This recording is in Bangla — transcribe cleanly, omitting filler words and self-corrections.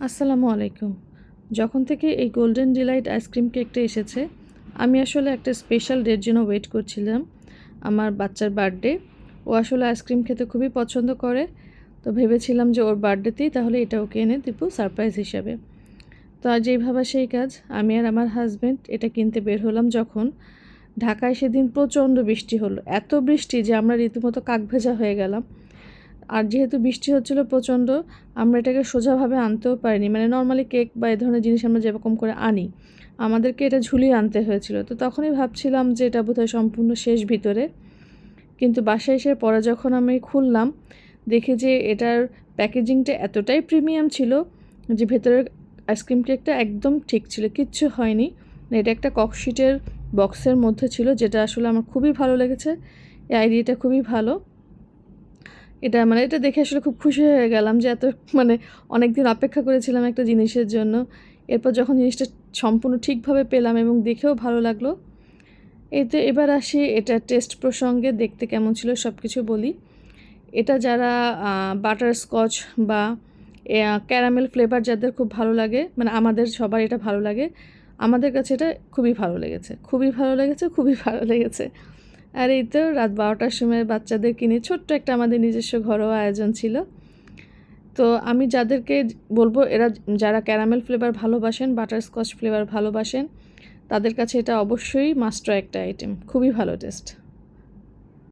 আসসালামু আলাইকুম। যখন থেকে এই গোল্ডেন ডিলাইট আইসক্রিম কেকটা এসেছে, আমি আসলে একটা স্পেশাল ডের জন্য ওয়েট করছিলাম। আমার বাচ্চার বার্থডে। ও আসলে আইসক্রিম খেতে খুবই পছন্দ করে। তো ভেবেছিলাম যে ওর বার্থডেতেই তাহলে এটা ওকে এনে দিব সারপ্রাইজ হিসাবে। তো আর যেই ভাবা সেই কাজ, আমি আর আমার হাসব্যান্ড এটা কিনতে বের হলাম যখন ঢাকায় সেদিন প্রচণ্ড বৃষ্টি হলো। এত বৃষ্টি যে আমরা রীতিমতো কাকভেজা হয়ে গেলাম। আর যেহেতু বৃষ্টি হচ্ছিল প্রচণ্ড, আমরা এটাকে সোজাভাবে আনতেও পারিনি। মানে নর্মালি কেক বা এই ধরনের জিনিস আমরা যেরকম করে আনি, আমাদেরকে এটা ঝুলিয়ে আনতে হয়েছিল। তো তখনই ভাবছিলাম যে এটা বোধহয় সম্পূর্ণ শেষ ভিতরে। কিন্তু বাসায় এসে পরে যখন আমি খুললাম, দেখি যে এটার প্যাকেজিংটা এতটাই প্রিমিয়াম ছিল যে ভেতরের আইসক্রিম কেকটা একদম ঠিক ছিল, কিচ্ছু হয়নি। এটা একটা ককশিটের বক্সের মধ্যে ছিল, যেটা আসলে আমার খুবই ভালো লেগেছে। এই আইডিয়াটা খুবই ভালো। এটা দেখে আসলে খুব খুশি হয়ে গেলাম যে মানে অনেকদিন অপেক্ষা করেছিলাম একটা জিনিসের জন্য। এরপর যখন জিনিসটা সম্পূর্ণ ঠিকভাবে পেলাম এবং দেখেও ভালো লাগলো। এবার আসি এটা টেস্ট প্রসঙ্গে, দেখতে কেমন ছিল সব কিছু বলি। এটা যারা বাটারস্কচ বা ক্যারামেল ফ্লেভার যাদের খুব ভালো লাগে, মানে আমাদের সবার এটা ভালো লাগে, আমাদের কাছে এটা খুবই ভালো লেগেছে, খুবই ভালো লেগেছে, খুবই ভালো লেগেছে। আর এই তো রাত 12টার সময় বাচ্চাদেরকে নিয়ে ছোট্ট একটা আমাদের নিজস্ব ঘরোয়া আয়োজন ছিল। তো আমি যাদেরকে বলবো, যারা ক্যারামেল ফ্লেভার ভালোবাসেন, বাটারস্কচ ফ্লেভার ভালোবাসেন, তাদের কাছে এটা অবশ্যই মাস্ট ট্রাই একটা আইটেম। খুবই ভালো টেস্ট।